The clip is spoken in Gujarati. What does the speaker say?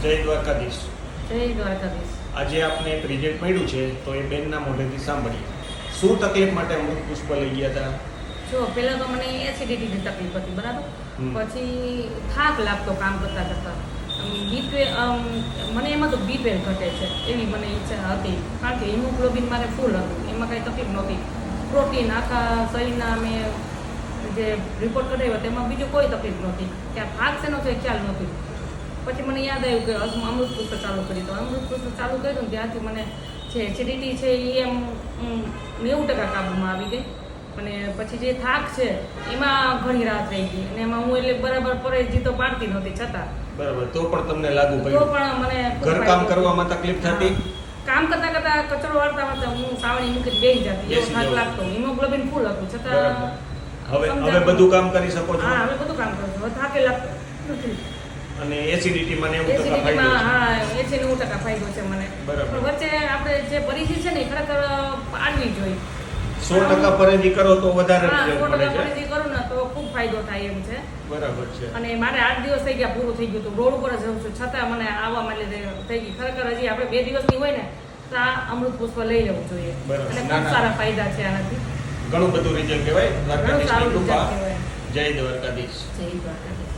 જય દ્વારકાધીશ. જય દ્વારકાધીશ. આજે આપને એક રિઝલ્ટ મળ્યું છે તો એ બેનના મોઢેથી સાંભળીએ. શું તકલીફ માટે અમૃત પુષ્પ લઈ ગયા હતા? જો પહેલાં તો મને એસિડિટીની તકલીફ હતી, બરાબર. પછી થાક લાગતો કામ કરતાં કરતાં. મને એમાં તો B12 ઘટે છે એવી મને ઈચ્છા હતી, કારણ કે હિમોગ્લોબિન મારે ફૂલ હતું, એમાં કાંઈ તકલીફ નહોતી. પ્રોટીન આખા શરીરના મેં જે રિપોર્ટ કઢાવ્યો તેમાં બીજું કોઈ તકલીફ નહોતી, કે આ થાક શેનો છે ખ્યાલ નહોતી. પછી મને યાદ આવ્યું કે અમૃત પુષ્પ ચાલુ કરી, તો અમૃત પુષ્પ ચાલુ કર્યું ને ત્યાંથી મને જે એસિડિટી છે એ એમ 90% કાબૂમાં આવી ગઈ. અને પછી જે થાક છે એમાં ઘણી રાહત રહી ગઈ, અને એમાં હું એટલે બરાબર પરેજી તો પાડતી નહોતી, છતાં બરાબર તો પણ તમને લાગુ તો પડ્યું? પણ મને ઘરકામ કરવામાં તકલીફ થતી? કામ કરતા કરતા કચરો વાળતા વાળતા હું સાવણી મૂકીને બેસી જતી, એવો થાક લાગતો. હિમોગ્લોબિન ફૂલ હતું, છતાં હવે બધું કામ કરી શકો છો? હા, હવે બધું કામ કરું છું, હવે થાકે લાગતો નથી. અને એસિડિટીમાં 90% એસિડિટીમાં ફાયદો છે. 90% ફાયદો છે મને. બરાબર. પણ વચ્ચે આપણે જે પરિસ્થિતિ છે ને એ ખરેખર પાડવી જોઈએ. 100% પરેજી કરો તો વધારે હા, result 100% મળે છે. પરિસ્થિતિ કરું ને તો ખૂબ ફાયદો થાય એમ છે. બરાબર છે. અને મારે 8 દિવસ થઈ ગયા, પૂરું થઈ ગયું હતું, રોડ ઉપર જ રહું છું, છતાં મને આવવા માટે થઈ ગઈ. ખરેખર હજી આપણે 2 દિવસની હોય ને તો આ અમૃત પુષ્પ લઈ લેવું જોઈએ. બરાબર. અને ના, ખૂબ ના. સારા ફાયદા છે આનાથી. ઘણું બધું રિઝલ્ટ કહેવાય. ઘણું સારું દ્વારકાધીશની કૃપા. રિઝલ્ટ કહેવાય. જય દ્વારકાધીશ. જય દ્વારકાધીશ.